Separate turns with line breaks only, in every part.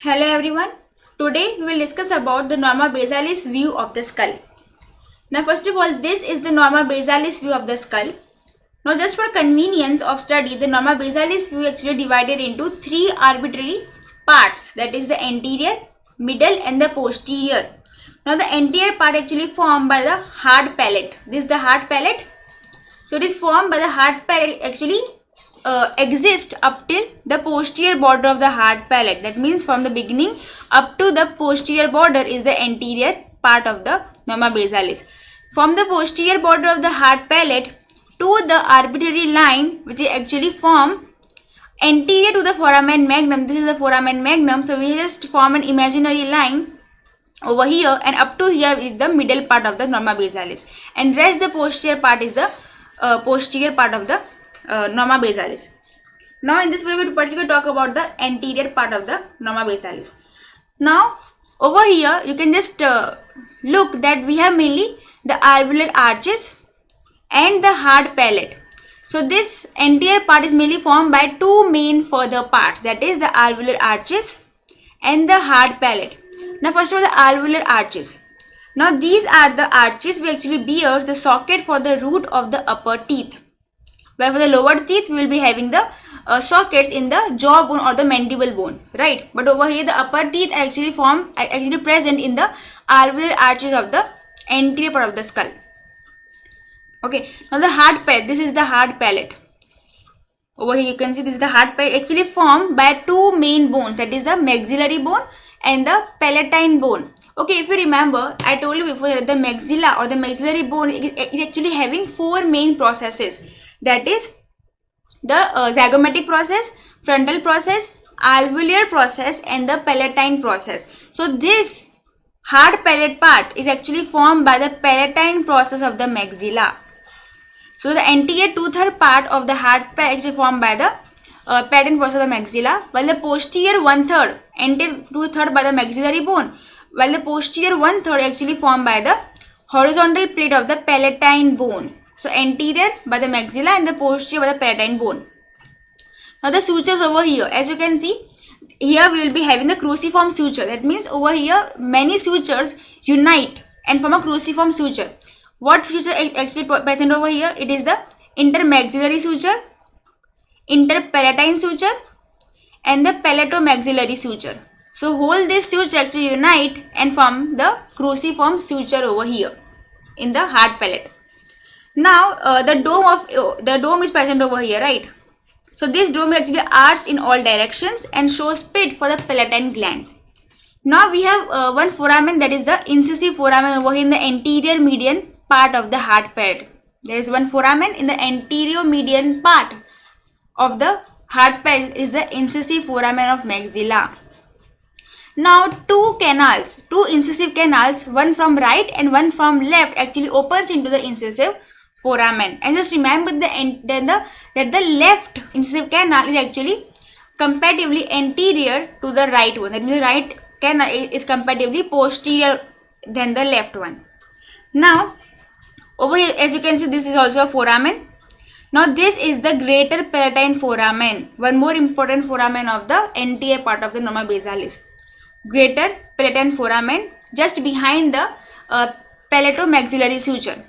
Hello everyone. Today we will discuss about the Norma Basalis view of the skull. Now first of all, this is the Norma Basalis view of the skull. Now just for convenience of study, the Norma Basalis view actually divided into three arbitrary parts, that is the anterior, middle and the posterior. Now the anterior part actually formed by the hard palate. This is the hard palate. So it is formed by the hard palate actually exist up till the posterior border of the hard palate. That means from the beginning up to the posterior border is the anterior part of the Norma Basalis. From the posterior border of the hard palate to the arbitrary line which is actually formed anterior to the foramen magnum. This is the foramen magnum. So we just form an imaginary line over here, and up to here is the middle part of the Norma Basalis, and rest the posterior part is the posterior part of the Norma Basalis. Now in this video we will particularly talk about the anterior part of the Norma Basalis. Now over here you can just look that we have mainly the alveolar arches and the hard palate. So this anterior part is mainly formed by two main further parts, that is the alveolar arches and the hard palate. Now first of all, the alveolar arches. Now these are the arches which actually bears the socket for the root of the upper teeth. Where for the lower teeth we will be having the sockets in the jawbone or the mandible bone, right? But over here the upper teeth are actually present in the alveolar arches of the anterior part of the skull. Okay, now the hard palate. This is the hard palate. Over here you can see this is the hard palate actually formed by two main bones, that is the maxillary bone and the palatine bone. Okay, if you remember, I told you before that the maxilla or the maxillary bone is actually having four main processes. That is the zygomatic process, frontal process, alveolar process and the palatine process. So this hard palate part is actually formed by the palatine process of the maxilla. So the anterior 2/3 part of the hard palate is formed by the palatine process of the maxilla, while the posterior 1/3, anterior 2/3 by the maxillary bone, while the posterior 1/3 actually formed by the horizontal plate of the palatine bone. So anterior by the maxilla and the posterior by the palatine bone. Now the sutures over here, as you can see, here we will be having the cruciform suture. That means over here many sutures unite and form a cruciform suture. What suture actually present over here? It is the intermaxillary suture, interpalatine suture and the palatomaxillary suture. So whole this suture actually unite and form the cruciform suture over here in the hard palate. Now the dome is present over here, right? So this dome is actually arched in all directions and shows pit for the palatine glands. Now we have one foramen, that is the incisive foramen over here in the anterior median part of the hard palate. There is one foramen in the anterior median part of the hard palate is the incisive foramen of maxilla. Now two incisive canals, one from right and one from left, actually opens into the incisive foramen. And just remember that the left incisive canal is actually comparatively anterior to the right one. That means the right canal is comparatively posterior than the left one. Now over here, as you can see, this is also a foramen. Now this is the greater palatine foramen, one more important foramen of the anterior part of the Norma Basalis. Greater palatine foramen just behind the palatomaxillary suture.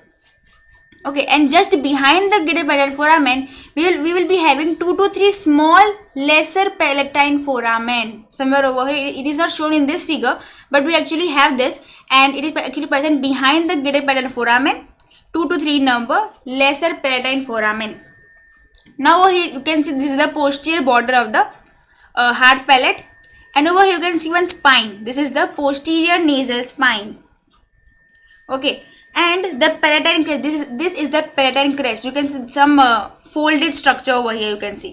Okay, and just behind the greater palatine foramen we will be having 2 to 3 small lesser palatine foramen somewhere over here. It is not shown in this figure, but we actually have this, and it is actually present behind the greater palatine foramen, 2 to 3 number lesser palatine foramen. Now over here you can see this is the posterior border of the hard palate, and over here you can see one spine. This is the posterior nasal spine. Okay, and the palatine crest, this is the palatine crest. You can see some folded structure over here, you can see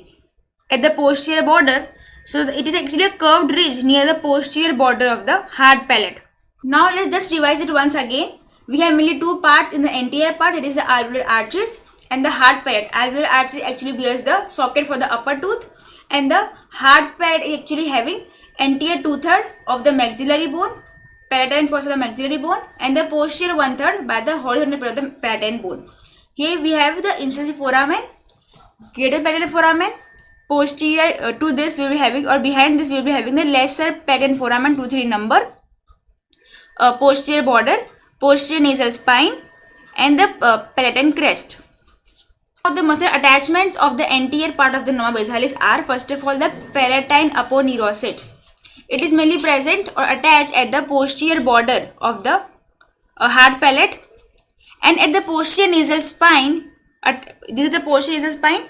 at the posterior border. So it is actually a curved ridge near the posterior border of the hard palate. Now let's just revise it once again. We have mainly two parts in the anterior part, that is the alveolar arches and the hard palate. Alveolar arches actually bears the socket for the upper tooth, and the hard palate is actually having anterior 2/3 of the maxillary bone, palatine process of the maxillary bone, and the posterior 1/3 by the horizontal part of the palatine bone. Here we have the incisive foramen, greater palatine foramen, posterior to this we will be having, or behind this we will be having the lesser palatine foramen 2-3 number, posterior border, posterior nasal spine, and the palatine crest. Now the muscle attachments of the anterior part of the norma basalis are, first of all, the palatine aponeurocytes. It is mainly present or attached at the posterior border of the hard palate, and at the posterior nasal spine. This is the posterior nasal spine.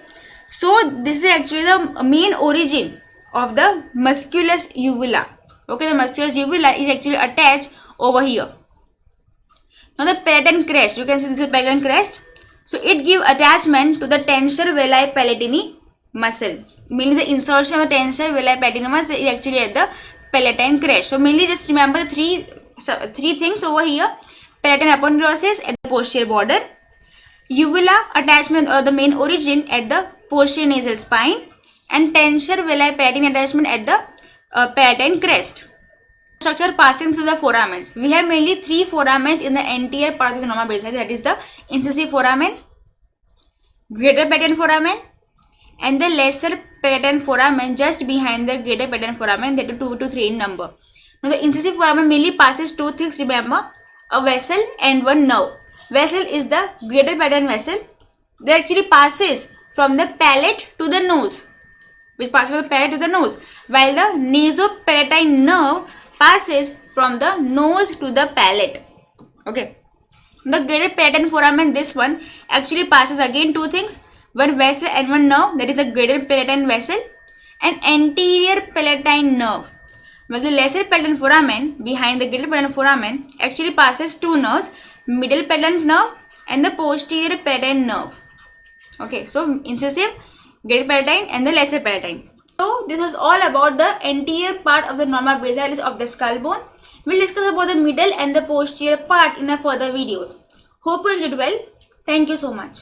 So this is actually the main origin of the musculus uvula. Okay, the musculus uvula is actually attached over here. Now the palatine crest, you can see this is palatine crest. So it gives attachment to the tensor veli palatini muscle. Mainly the insertion of the tensor veli palatini muscle is actually at the palatine crest. So mainly just remember the three things over here: palatine aponeurosis at the posterior border, uvula attachment or the main origin at the posterior nasal spine, and tensor veli palatine attachment at the palatine crest. Structure passing through the foramens. We have mainly 3 foramens in the anterior part of the norma basalis, that is the incisive foramen, greater palatine foramen, and the lesser palatine foramen just behind the greater palatine foramen, that is 2 to 3 in number. Now the incisive foramen mainly passes 2 things, remember, a vessel and one nerve. Vessel is the greater palatine vessel that actually passes from the palate to the nose, which passes from the palate to the nose, while the nasopalatine nerve passes from the nose to the palate. Okay, the greater palatine foramen, this one actually passes again 2 things, one vessel and one nerve, that is the greater palatine vessel and anterior palatine nerve. While the lesser palatine foramen behind the greater palatine foramen actually passes 2 nerves, middle palatine nerve and the posterior palatine nerve. Okay, so incisive, greater palatine and the lesser palatine. So this was all about the anterior part of the norma basalis of the skull bone. We'll discuss about the middle and the posterior part in our further videos. Hope you did well. Thank you so much.